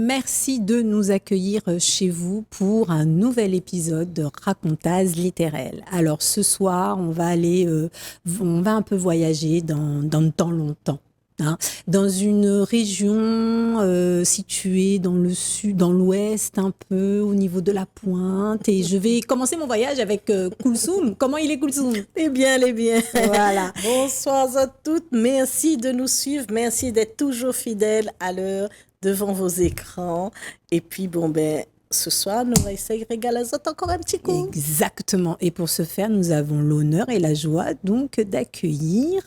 merci de nous accueillir chez vous pour un nouvel épisode de Racontase littéraire. Alors ce soir, on va un peu voyager dans le temps longtemps. Hein, dans une région située dans le sud, dans l'ouest, un peu au niveau de la Pointe. Et je vais commencer mon voyage avec Koulsoum. Comment il est, Koulsoum? Eh bien, eh bien. Voilà. Bonsoir à toutes. Merci de nous suivre. Merci d'être toujours fidèles à l'heure devant vos écrans. Et puis, bon, ben, ce soir, nous allons essayer de régaler les autres encore un petit coup. Exactement. Et pour ce faire, nous avons l'honneur et la joie donc d'accueillir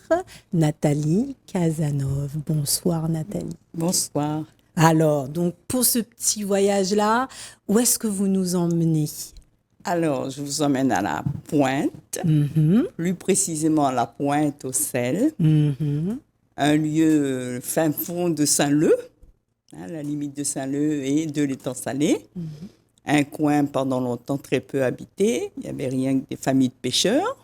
Nathalie Casanov. Bonsoir Nathalie. Bonsoir. Alors, donc pour ce petit voyage-là, où est-ce que vous nous emmenez? Alors, je vous emmène à la Pointe, plus précisément à la Pointe au Sel, un lieu fin fond de Saint-Leu, à la limite de Saint-Leu et de l'étang salé. Un coin pendant longtemps très peu habité. Il n'y avait rien que des familles de pêcheurs,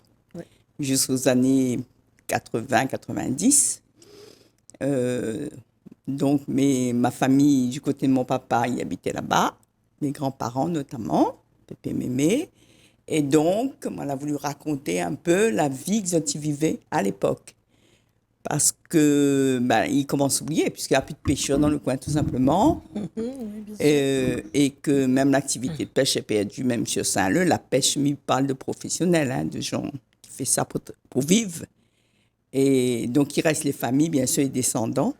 jusqu'aux années 80-90. Donc, ma famille, du côté de mon papa, y habitait là-bas, mes grands-parents notamment, Pépé Mémé. Et donc, on a voulu raconter un peu la vie qu'ils vivaient à l'époque. Parce que ils commencent à oublier, puisqu'il n'y a plus de pêcheurs dans le coin, tout simplement. Et que même l'activité de pêche est perdue, même sur Saint-Leu. La pêche, il parle de professionnels, de gens qui font ça pour vivre. Et donc, il reste les familles, bien sûr, les descendants.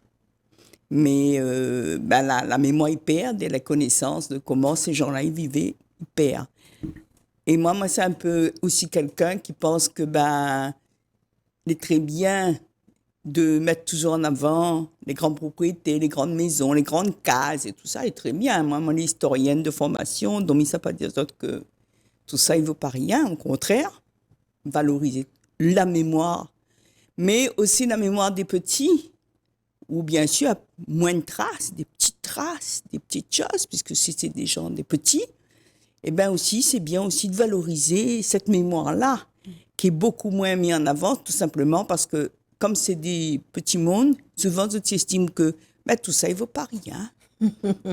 Mais la mémoire, ils perdent, et la connaissance de comment ces gens-là, ils vivaient, ils perdent. Et moi, c'est un peu aussi quelqu'un qui pense que, il est très bien de mettre toujours en avant les grandes propriétés, les grandes maisons, les grandes cases et tout ça est très bien. Moi, je suis historienne de formation, donc ça ne veut pas dire que tout ça, il ne vaut pas rien. Au contraire, valoriser la mémoire, mais aussi la mémoire des petits, où bien sûr, moins de traces, des petites choses, puisque si c'est des gens, des petits, et bien aussi, c'est bien aussi de valoriser cette mémoire-là, qui est beaucoup moins mise en avant, tout simplement parce que comme c'est des petits mondes, souvent, tu estimes que tout ça, il ne vaut pas rien.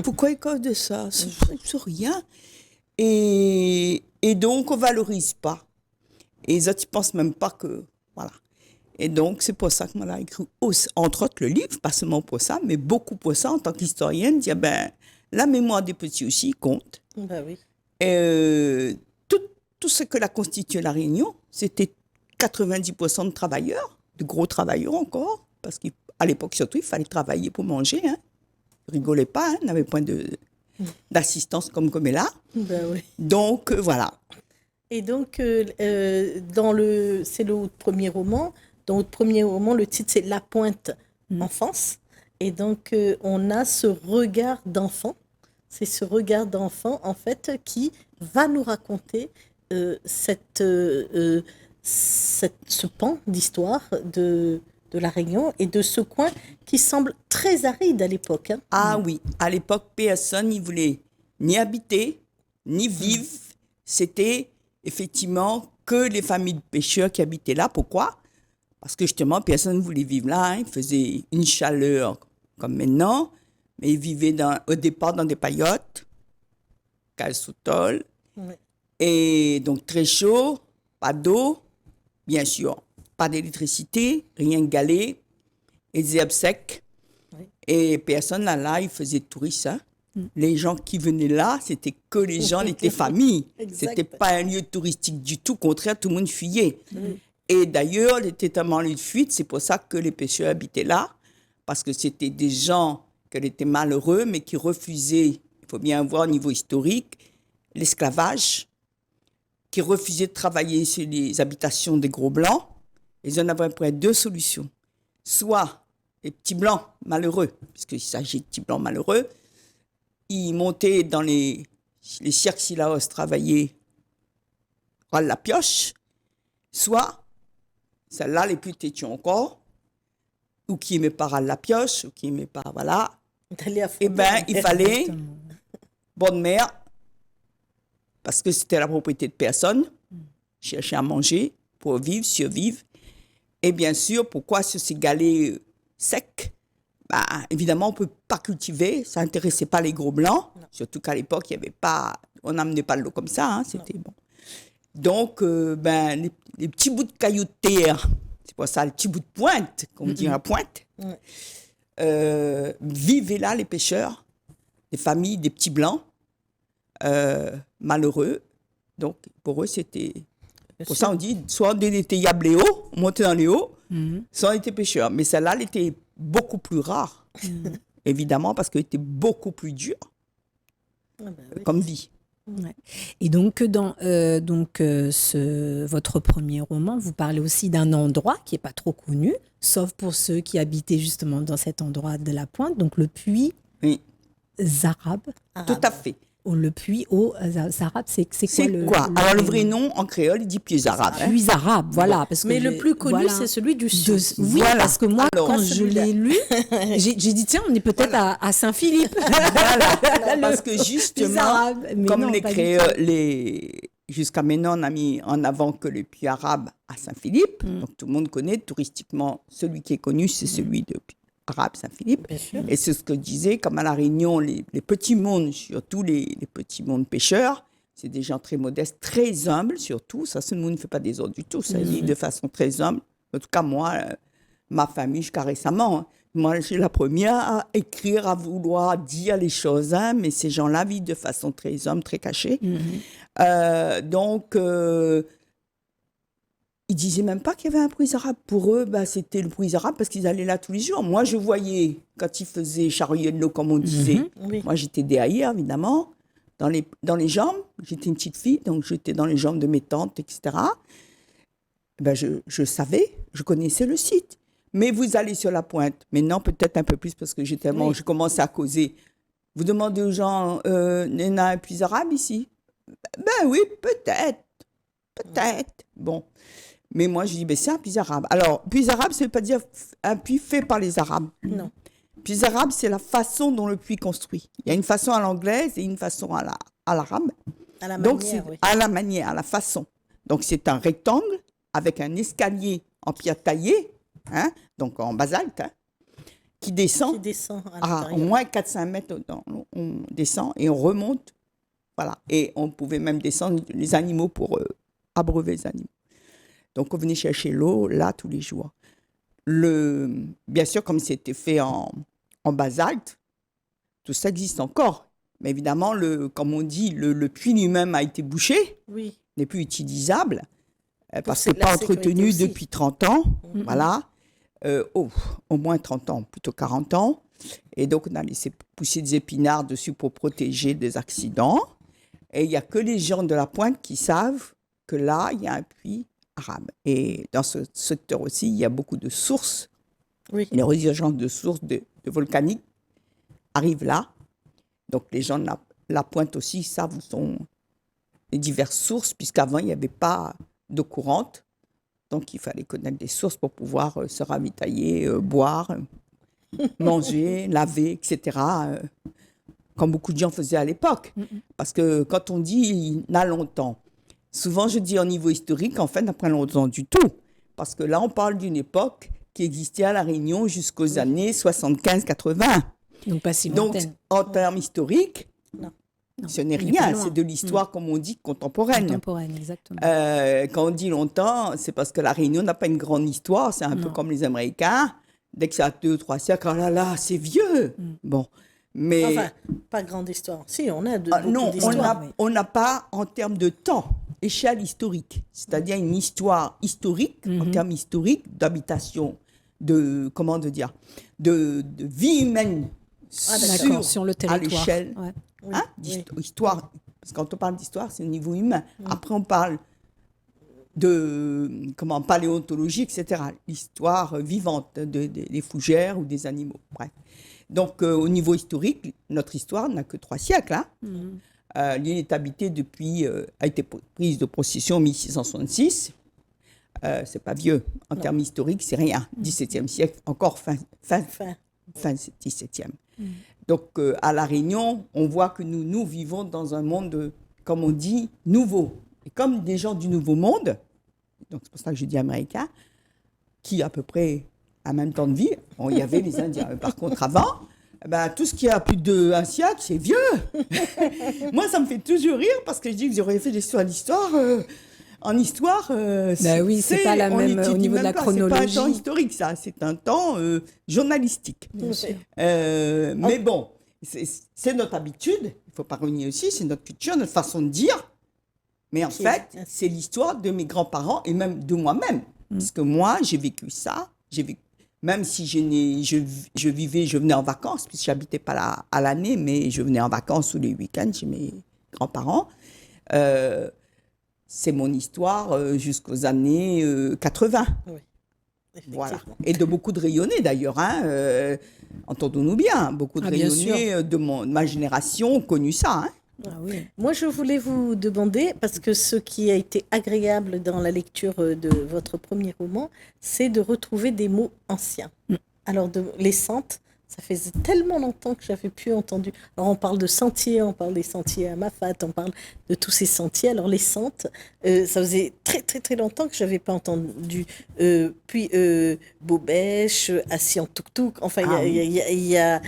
Pourquoi ils causent de ça? C'est rien. Et donc, on ne valorise pas. Et les autres, ils ne pensent même pas que... Voilà. Et donc, c'est pour ça que moi, j'ai écrit, entre autres, le livre, pas seulement pour ça, mais beaucoup pour ça, en tant qu'historienne, dire, la mémoire des petits aussi compte. Oui. Et tout ce que la constitué la Réunion, c'était 90% de travailleurs, de gros travailleurs encore, parce qu'à l'époque surtout, il fallait travailler pour manger. Hein. Ils ne rigolaient pas, hein, n'avaient point d'assistance comme est là. Oui. Donc, voilà. Et donc, c'est le premier roman. Dans votre premier roman, le titre, c'est La Pointe enfance. Et donc, on a ce regard d'enfant. C'est ce regard d'enfant, en fait, qui va nous raconter ce pan d'histoire de la Réunion et de ce coin qui semble très aride à l'époque. Hein. Ah oui, à l'époque, personne n'y voulait ni habiter, ni vivre. C'était effectivement que les familles de pêcheurs qui habitaient là. Pourquoi? Parce que justement, personne ne voulait vivre là. Hein. Il faisait une chaleur comme maintenant, mais ils vivaient au départ dans des paillotes, cales sous tôle. Oui. Et donc très chaud, pas d'eau, bien sûr, pas d'électricité, rien de galet, et des herbes secs. Oui. Et personne là, ils faisaient touristes. Hein. Les gens qui venaient là, c'était que les gens, les familles. C'était pas un lieu touristique du tout. Au contraire, tout le monde fuyait. Et d'ailleurs, c'était tellement lieu de fuite, c'est pour ça que les pêcheurs habitaient là, parce que c'était des gens qui étaient malheureux, mais qui refusaient, il faut bien voir au niveau historique, l'esclavage, qui refusaient de travailler sur les habitations des gros blancs. Ils en avaient après deux solutions. Soit les petits blancs malheureux, puisqu'il s'agit de petits blancs malheureux, ils montaient dans les cirques-silaos travailler à la pioche, soit, celles-là, les plus têtues encore, ou qui n'aimaient pas la pioche, ou qui n'aimaient pas, voilà. Eh bien, il fallait bonne mère, parce que c'était la propriété de personne, chercher à manger pour vivre, survivre. Et bien sûr, pourquoi sur ces galets secs, bah, évidemment, on ne peut pas cultiver, ça n'intéressait pas les gros blancs, Non. surtout qu'à l'époque, il y avait pas, on n'amenait pas de l'eau comme ça, hein, c'était bon. Donc, ben, les petits bouts de cailloux de terre, c'est pour ça, les petits bouts de pointe, comme on dit à pointe, vivaient là, les pêcheurs, des familles, des petits blancs, malheureux. Donc, pour eux, c'était... Pour ça, on dit, soit on était yabléo, on montait dans les hauts, soit on était pêcheurs. Mais celle-là, elle était beaucoup plus rare, évidemment, parce qu'elle était beaucoup plus dure comme vie. Ouais. Et donc, dans votre premier roman, vous parlez aussi d'un endroit qui n'est pas trop connu, sauf pour ceux qui habitaient justement dans cet endroit de la Pointe, donc le puits Oui, Zarab. tout à fait. Le puits au Zarab, c'est quoi C'est quoi? Alors, le vrai nom, en créole, il dit puits arabe. Puits Zarab, voilà. Parce que Mais le plus connu, voilà. c'est celui du Sud. Oui, Voilà. parce que moi, Alors, quand pas je celui-là. l'ai lu, j'ai dit, tiens, on est peut-être à Saint-Philippe. Voilà, parce que Puits justement, arabe. Mais comme non, les pas du créoles, jusqu'à maintenant, on a mis en avant que le puits arabe à Saint-Philippe. Donc, tout le monde connaît touristiquement, celui qui est connu, c'est celui de puits arabe Saint-Philippe. Bien sûr. Et c'est ce que je disais, comme à La Réunion, les petits mondes, surtout les petits mondes pêcheurs, c'est des gens très modestes, très humbles surtout. Ça, ce monde ne fait pas des ordres du tout. Ça vit de façon très humble. En tout cas, moi, ma famille, jusqu'à récemment, hein, moi, je suis la première à écrire, à vouloir dire les choses, hein, mais ces gens-là vivent de façon très humble, très cachée. Donc, ils disaient même pas qu'il y avait un puits arabe. Pour eux, bah, c'était le puits arabe parce qu'ils allaient là tous les jours. Moi, je voyais, quand ils faisaient charrier de l'eau, comme on disait, Oui. moi, j'étais derrière, évidemment, dans les jambes. J'étais une petite fille, donc j'étais dans les jambes de mes tantes, etc. Ben, je savais, je connaissais le site. Mais vous allez sur la Pointe. Maintenant, peut-être un peu plus parce que j'ai commencé à causer. Vous demandez aux gens, il y en a un puits arabe ici? Ben oui, peut-être. Peut-être. Bon. Mais moi, je dis, ben, c'est un puits arabe. Alors, puits arabe, ça ne veut pas dire un puits fait par les Arabes. Non. Puits arabe, c'est la façon dont le puits est construit. Il y a une façon à l'anglaise et une façon à l'arabe. À la Donc, manière, c'est oui. à la manière, à la façon. Donc, c'est un rectangle avec un escalier en pierre taillée, hein, donc en basalte, hein, qui descend Qui descend à à au l'intérieur. moins 4-5 mètres. On descend et on remonte. Voilà. Et on pouvait même descendre les animaux pour abreuver les animaux. Donc, on venait chercher l'eau là tous les jours. Bien sûr, comme c'était fait en basalte, tout ça existe encore. Mais évidemment, comme on dit, le puits lui-même a été bouché, Oui. n'est plus utilisable, parce la que pas sécurité entretenu aussi. depuis 30 ans. Voilà. Au moins 30 ans, plutôt 40 ans. Et donc, on a laissé pousser des épinards dessus pour protéger des accidents. Et il n'y a que les gens de la Pointe qui savent que là, il y a un puits arabe. Et dans ce secteur aussi, il y a beaucoup de sources. Oui. Les résurgences de sources de volcaniques arrivent là. Donc, les gens de la Pointe aussi savent où sont les diverses sources, puisqu'avant, il n'y avait pas d'eau courante. Donc, il fallait connaître des sources pour pouvoir se ravitailler, boire, manger, laver, etc., comme beaucoup de gens faisaient à l'époque. Parce que quand on dit « il y a longtemps », souvent je dis au niveau historique, en fait, n'a pas longtemps du tout. Parce que là, on parle d'une époque qui existait à La Réunion jusqu'aux années 75-80. Donc, pas si Donc, lointaine. en termes historiques, Non. ce n'est on n'est pas rien. loin. C'est de l'histoire, comme on dit, contemporaine. Contemporaine, exactement. Quand on dit longtemps, c'est parce que La Réunion n'a pas une grande histoire. C'est un peu comme les Américains. Dès que ça a 2 ou 3 siècles, oh là là, c'est vieux. Bon, mais Enfin, pas grande histoire. Si, on a beaucoup non, d'histoires. on n'a pas en termes de temps, échelle historique. C'est-à-dire une histoire historique, en termes historiques, d'habitation, de vie humaine D'accord, sur le à territoire. l'échelle. Ouais. Hein, Oui. histoire, parce que quand on parle d'histoire, c'est au niveau humain. Après, on parle de paléontologie, etc. L'histoire vivante des fougères ou des animaux. Bref. Donc, au niveau historique, notre histoire n'a que 3 siècles. Hein. L'île est habitée depuis, a été prise de possession en 1666. C'est pas vieux. En termes historiques, c'est rien. 17e siècle, encore fin 17e. Donc, à La Réunion, on voit que nous vivons dans un monde, comme on dit, nouveau. Et comme des gens du Nouveau Monde, donc c'est pour ça que je dis américain, qui à peu près en même temps de vie, bon, il y avait les Indiens. Par contre, avant, tout ce qui a plus d'un siècle, c'est vieux. Moi, ça me fait toujours rire parce que je dis que j'aurais fait des histoires d'histoire. En histoire, oui, c'est pas la même au niveau de la chronologie. C'est pas un temps historique, ça. C'est un temps journalistique. Bien sûr. Mais bon, c'est notre habitude. Il ne faut pas renier aussi. C'est notre culture, notre façon de dire. Mais en fait, c'est l'histoire de mes grands-parents et même de moi-même. Parce que moi, j'ai vécu ça. Même si je venais en vacances, puisque je n'habitais pas là à l'année, mais je venais en vacances tous les week-ends chez mes grands-parents. C'est mon histoire jusqu'aux années 80. Oui, voilà. Et de beaucoup de rayonnés d'ailleurs. Entendons-nous bien. Beaucoup de rayonnés de ma génération ont connu ça. Ah oui. Moi, je voulais vous demander, parce que ce qui a été agréable dans la lecture de votre premier roman, c'est de retrouver des mots anciens. Alors, les sentes, ça faisait tellement longtemps que j'avais plus entendu. Alors, on parle de sentiers, on parle des sentiers à Mafat, on parle de tous ces sentiers. Alors, les sentes, ça faisait très, très, très longtemps que je n'avais pas entendu. Puis, Bobèche, assis en tuk-tuk. Enfin, il y a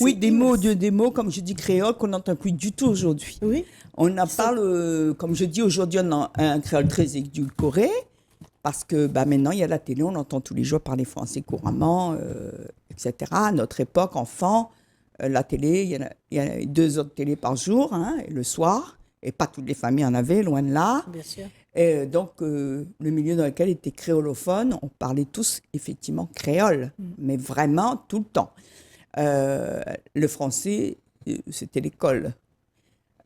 oui, des mots, comme je dis, créole, qu'on n'entend plus du tout aujourd'hui. Oui. On en parle, comme je dis, aujourd'hui, on a un créole très édulcoré, parce que maintenant, il y a la télé, on entend tous les jours parler français couramment, etc. À notre époque, enfant, la télé, il y a 2 heures de télé par jour, et le soir, et pas toutes les familles en avaient, loin de là. Bien sûr. Et donc, le milieu dans lequel était créolophone, on parlait tous, effectivement, créole, mais vraiment tout le temps. Le français, c'était l'école.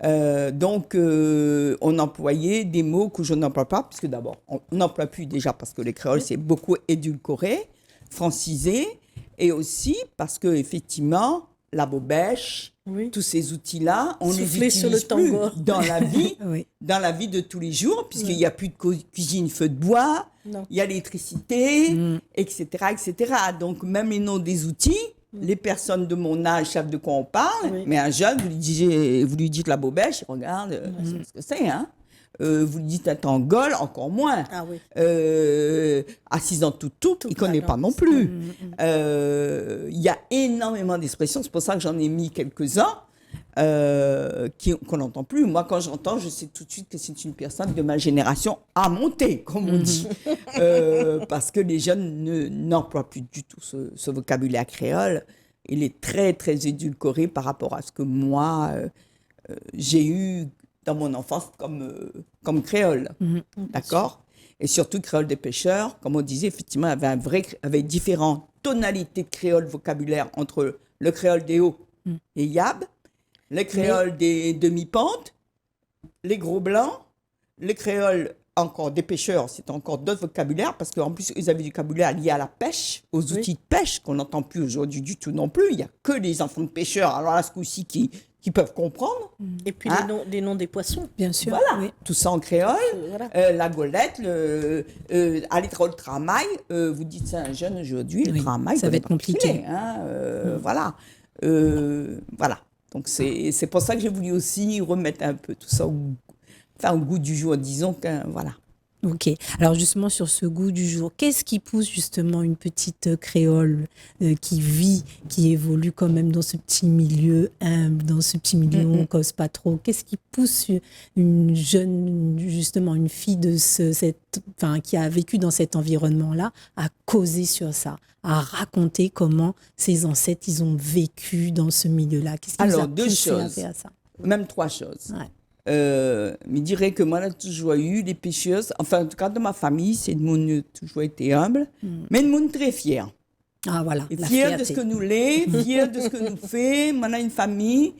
Donc, on employait des mots que je n'emploie pas, puisque d'abord, on n'emploie plus déjà parce que les créoles, c'est beaucoup édulcoré, francisé, et aussi parce que effectivement, la bobèche, tous ces outils-là, on les utilise plus dans la vie, dans la vie de tous les jours, puisqu'il n'y a plus de cuisine feu de bois, il y a l'électricité, etc., etc. Donc, même les noms des outils, les personnes de mon âge savent de quoi on parle, mais un jeune, vous lui dites la bobèche, il regarde, c'est ce que c'est, vous lui dites un tangol, encore moins. Ah oui. Assise en tout, il ne connaît pas non plus. Il y a énormément d'expressions, c'est pour ça que j'en ai mis quelques-uns qu'on n'entend plus. Moi, quand j'entends, je sais tout de suite que c'est une personne de ma génération à monter, comme on dit. Parce que les jeunes n'emploient plus du tout ce vocabulaire créole. Il est très, très édulcoré par rapport à ce que moi, j'ai eu dans mon enfance comme créole. D'accord ? Et surtout créole des pêcheurs, comme on disait, effectivement, il y avait avec différentes tonalités de créole vocabulaire entre le créole des hauts et Yab, le créole des demi-pentes, les gros blancs, le créole encore des pêcheurs, c'est encore d'autres vocabulaires, parce qu'en plus, ils avaient du vocabulaire lié à la pêche, aux outils de pêche, qu'on n'entend plus aujourd'hui du tout non plus. Il n'y a que les enfants de pêcheurs, alors là, ce coup-ci, qui peuvent comprendre. Et puis les noms des poissons. Bien sûr. Voilà, tout ça en créole. La golette, aller au travail, vous dites ça à un jeune aujourd'hui, le travail, ça va être compliqué. Voilà. Voilà. Donc, c'est pour ça que j'ai voulu aussi remettre un peu tout ça au goût du jour, disons que, voilà. Ok. Alors justement, sur ce goût du jour, qu'est-ce qui pousse justement une petite créole qui vit, qui évolue quand même dans ce petit milieu humble, dans ce petit milieu où on ne cause pas trop? Qu'est-ce qui pousse une jeune, justement, une fille qui a vécu dans cet environnement-là à causer sur ça, à raconter comment ses ancêtres, ils ont vécu dans ce milieu-là? Qu'est-ce qui vous a poussé à faire ça? Même 3 choses. Ouais. Je dirais que moi, on a toujours eu des pêcheuses. Enfin, en tout cas, dans ma famille, c'est une monde qui a toujours été humble, mais une monde très fière. Ah, voilà. Et fière de ce que nous l'est, fière de ce que nous fait. Moi, on a une famille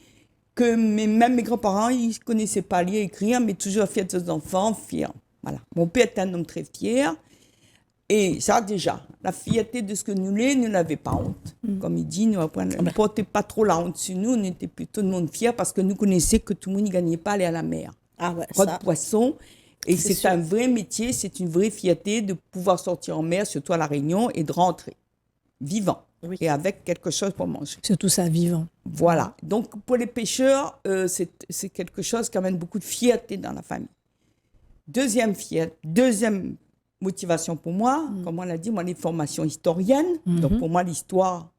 que même mes grands-parents, ils ne connaissaient pas lire et écrire, mais toujours fiers de ses enfants, fiers. Voilà. Mon père était un homme très fier. Et ça, déjà, la fierté de ce que nous l'est, nous n'avons pas honte. Comme il dit, nous ne portons pas trop la honte sur nous, on était plutôt tout le monde fiers parce que nous connaissions que tout le monde ne gagnait pas à aller à la mer. Ah ouais, Rôde poisson. Et c'est un vrai métier, c'est une vraie fierté de pouvoir sortir en mer, surtout à La Réunion, et de rentrer vivant. Et avec quelque chose pour manger. Surtout ça, vivant. Voilà. Donc, pour les pêcheurs, c'est quelque chose qui amène beaucoup de fierté dans la famille. Deuxième motivation pour moi, comme on l'a dit, moi, les formations historiennes. Donc, pour moi, l'histoire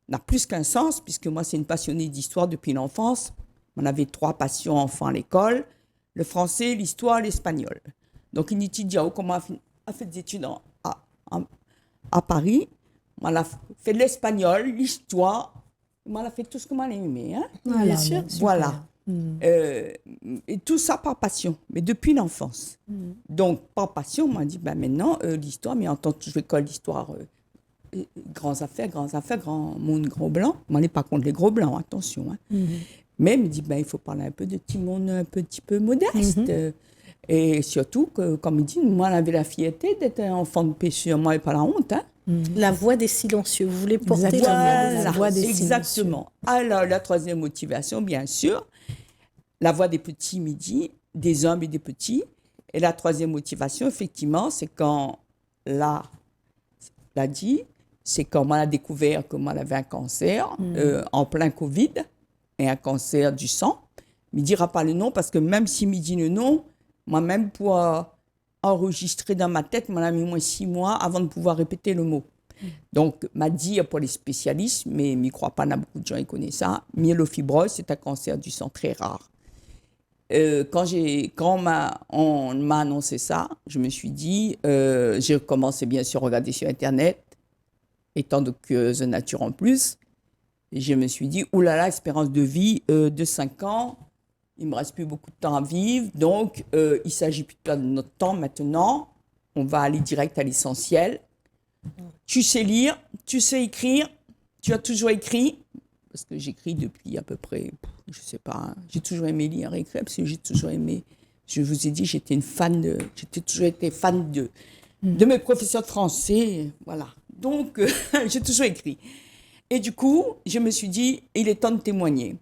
n'a plus qu'un sens, puisque moi, c'est une passionnée d'histoire depuis l'enfance. On avait 3 passions enfants à l'école, le français, l'histoire, l'espagnol. Donc, une étudiante, comment a fait des études à Paris, on a fait de l'espagnol, l'histoire, on a fait tout ce que moi aimé. Hein? Voilà, Bien sûr. Voilà. Et tout ça par passion, mais depuis l'enfance. Donc, par passion, on m'a dit, maintenant, l'histoire, mais en tant que je vais école d'histoire, grands affaires, grand monde, gros blanc. Moi, on n'est pas contre les gros blancs, attention. Hein. Mais il me dit, il faut parler un peu de petit monde un petit peu modeste. Et surtout, que, comme il dit, moi, on avait la fierté d'être un enfant de pêcheur, moi, et pas la honte. Hein. La voix des silencieux. Vous voulez porter Exactement. la voix des Exactement. Alors, la troisième motivation, bien sûr, la voix des petits, midi, des hommes et des petits. Et la troisième motivation, effectivement, c'est quand l'a dit, c'est quand on a découvert que moi, j'avais un cancer en plein Covid, et un cancer du sang. Il ne dira pas le nom, parce que même s'il me dit le nom, moi-même, pour enregistrer dans ma tête, on a mis moins 6 mois avant de pouvoir répéter le mot. Donc, m'a dit pour les spécialistes, mais il n'y croit pas, il y a beaucoup de gens qui connaissent ça, myélofibrose, c'est un cancer du sang très rare. Quand on m'a annoncé ça, je me suis dit, j'ai commencé bien sûr à regarder sur Internet, étant de curieuse nature en plus, et je me suis dit, oulala, espérance de vie de 5 ans, il ne me reste plus beaucoup de temps à vivre, donc il ne s'agit plus de perdre notre temps maintenant, on va aller direct à l'essentiel. Tu sais lire, tu sais écrire, tu as toujours écrit, parce que j'écris depuis à peu près, je ne sais pas, hein, j'ai toujours aimé lire et écrire, parce que j'ai toujours aimé, je vous ai dit, j'ai toujours été fan de mes professeurs de français, voilà. Donc, j'ai toujours écrit. Et du coup, je me suis dit, il est temps de témoigner.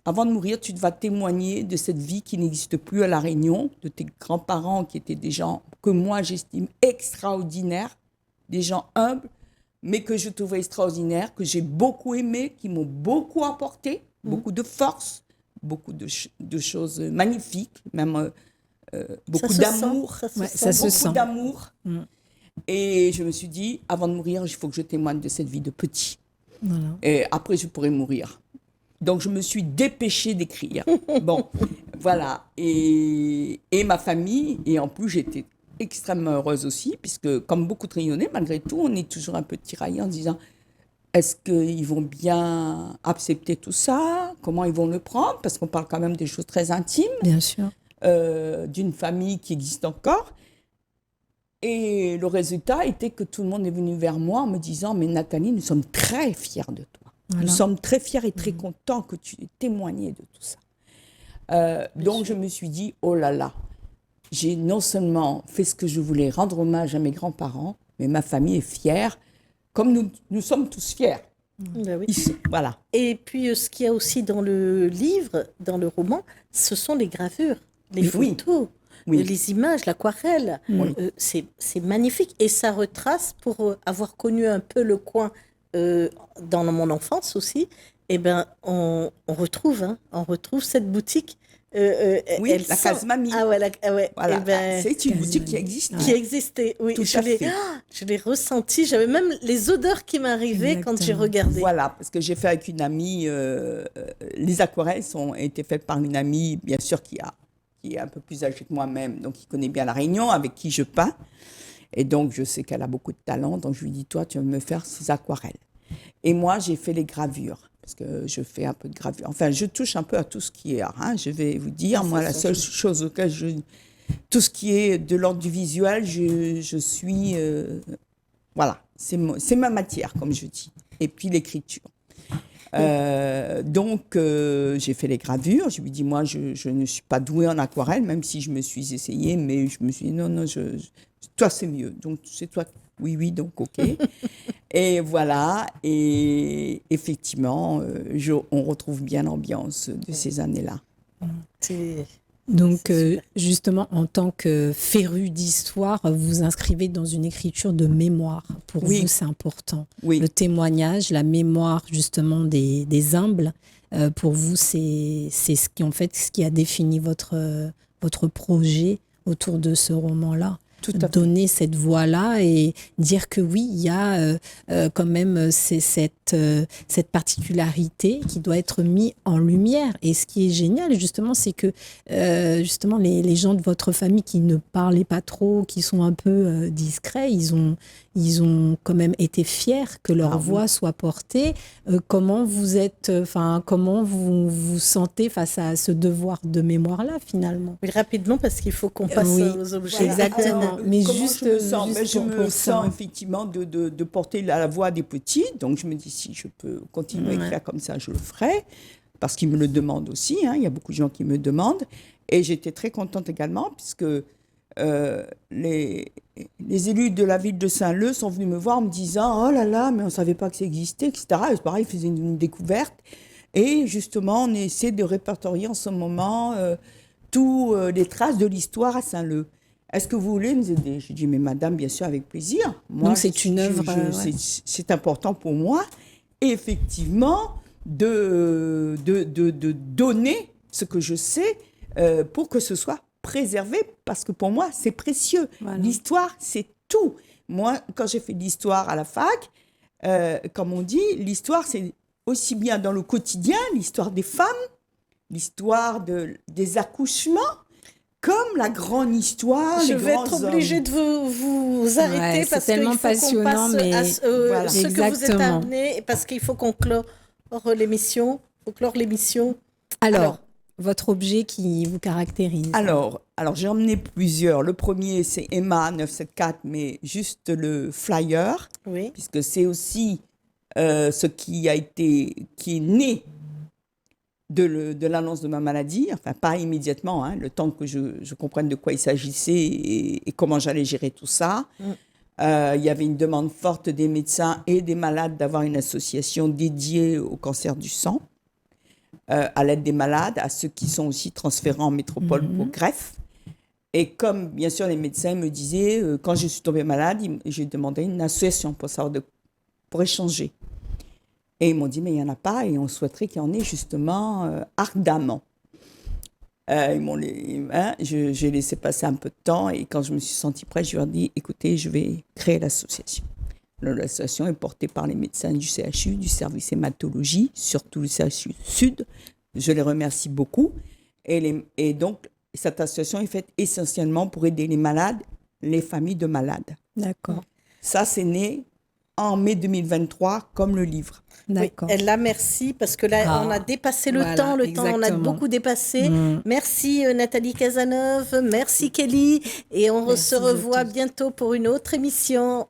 Avant de mourir, tu vas témoigner de cette vie qui n'existe plus à La Réunion, de tes grands-parents qui étaient des gens que moi j'estime extraordinaires, des gens humbles, mais que je trouvais extraordinaires, que j'ai beaucoup aimés, qui m'ont beaucoup apporté, beaucoup de force, beaucoup de choses magnifiques, même beaucoup d'amour. Ça se sent. Beaucoup d'amour. Et je me suis dit, avant de mourir, il faut que je témoigne de cette vie de petit. Voilà. Et après, je pourrais mourir. Donc, je me suis dépêchée d'écrire. Bon, voilà. Et ma famille, et en plus, j'étais extrêmement heureuse aussi, puisque comme beaucoup de Réunionnais, malgré tout, on est toujours un peu tiraillés en disant, est-ce qu'ils vont bien accepter tout ça? Comment ils vont le prendre? Parce qu'on parle quand même des choses très intimes. Bien sûr. D'une famille qui existe encore. Et le résultat était que tout le monde est venu vers moi en me disant, mais Nathalie, nous sommes très fiers de toi. Voilà. Nous sommes très fiers et très contents que tu aies témoigné de tout ça. Donc, je me suis dit, oh là là, j'ai non seulement fait ce que je voulais, rendre hommage à mes grands-parents, mais ma famille est fière, comme nous sommes tous fiers. Ben oui. Ici, voilà. Et puis, ce qu'il y a aussi dans le livre, dans le roman, ce sont les gravures, les photos, les images, l'aquarelle. C'est magnifique. Et ça retrace, pour avoir connu un peu le coin dans mon enfance aussi, eh ben, on retrouve cette boutique. La Case Mamie. Ah ouais, Voilà. Eh ben, c'est une boutique qui existe. qui existait, oui. Tout à fait. Je l'ai ressenti. J'avais même les odeurs qui m'arrivaient quand j'ai regardé. Voilà, parce que j'ai fait avec une amie, les aquarelles ont été faites par une amie, bien sûr, qui est un peu plus âgée que moi-même, donc qui connaît bien La Réunion, avec qui je peins. Et donc, je sais qu'elle a beaucoup de talent, donc je lui dis, toi, tu vas me faire ces aquarelles. Et moi, j'ai fait les gravures, parce que je fais un peu de gravure. Enfin, je touche un peu à tout ce qui est art, hein, je vais vous dire. Moi, la seule chose auquel tout ce qui est de l'ordre du visuel, je suis... voilà, c'est ma matière, comme je dis. Et puis l'écriture. Donc, j'ai fait les gravures. Je lui dis, moi, je ne suis pas douée en aquarelle, même si je me suis essayée, mais je me suis dit, non, toi, c'est mieux. Donc, c'est toi. Oui, donc, OK. Et voilà. Et effectivement, on retrouve bien l'ambiance de ces années-là. Donc, justement, en tant que féru d'histoire, vous inscrivez dans une écriture de mémoire. Pour vous, c'est important. Oui. Le témoignage, la mémoire, justement, des humbles, pour vous, c'est ce qui a défini votre projet autour de ce roman-là. Tout à fait. donner cette voix-là et dire que oui, il y a quand même cette particularité qui doit être mise en lumière. Et ce qui est génial, justement, c'est que justement les gens de votre famille qui ne parlaient pas trop, qui sont un peu discrets, ils ont quand même été fiers que leur voix soit portée. Comment vous vous sentez face à ce devoir de mémoire-là, finalement? Oui, rapidement, parce qu'il faut qu'on passe aux objets. Voilà. Exactement. Alors, Mais comment juste, je me sens, juste je pour me ça. sens effectivement de porter la voix des petits. Donc, je me dis, si je peux continuer à écrire comme ça, je le ferai. Parce qu'ils me le demandent aussi. Il y a beaucoup de gens qui me demandent. Et j'étais très contente également, puisque les élus de la ville de Saint-Leu sont venus me voir en me disant « Oh là là, mais on ne savait pas que ça existait, etc. » Et c'est pareil, ils faisaient une découverte. Et justement, on essaie de répertorier en ce moment toutes les traces de l'histoire à Saint-Leu. Est-ce que vous voulez nous aider? Je dis, mais madame, bien sûr, avec plaisir. Moi, donc, c'est une œuvre... c'est important pour moi, effectivement, de donner ce que je sais pour que ce soit préservé, parce que pour moi, c'est précieux. Voilà. L'histoire, c'est tout. Moi, quand j'ai fait de l'histoire à la fac, comme on dit, l'histoire, c'est aussi bien dans le quotidien, l'histoire des femmes, l'histoire des accouchements, comme la grande histoire. Je vais être obligée de vous arrêter parce qu'il faut qu'on passe à ce que vous êtes amené, parce qu'il faut qu'on clore l'émission. Alors, votre objet qui vous caractérise. Alors j'ai emmené plusieurs. Le premier, c'est Emma 974, mais juste le flyer, oui. Puisque c'est aussi ce qui est né de l'annonce de ma maladie, enfin pas immédiatement, le temps que je comprenne de quoi il s'agissait et comment j'allais gérer tout ça. Il y avait une demande forte des médecins et des malades d'avoir une association dédiée au cancer du sang, à l'aide des malades, à ceux qui sont aussi transférés en métropole pour greffe. Et comme, bien sûr, les médecins me disaient, quand je suis tombée malade, j'ai demandé une association pour échanger. Et ils m'ont dit, mais il n'y en a pas et on souhaiterait qu'il y en ait justement ardemment. J'ai laissé passer un peu de temps et quand je me suis sentie prête, je leur ai dit, écoutez, je vais créer l'association. L'association est portée par les médecins du CHU, du service hématologie, surtout le CHU Sud. Je les remercie beaucoup. Et donc, cette association est faite essentiellement pour aider les malades, les familles de malades. D'accord. Ça, c'est né en mai 2023, comme le livre. D'accord. Oui, là, merci, parce que là, on a dépassé le temps, on a beaucoup dépassé. Merci Nathalie Cazeneuve, merci Kelly, et on se revoit bientôt pour une autre émission.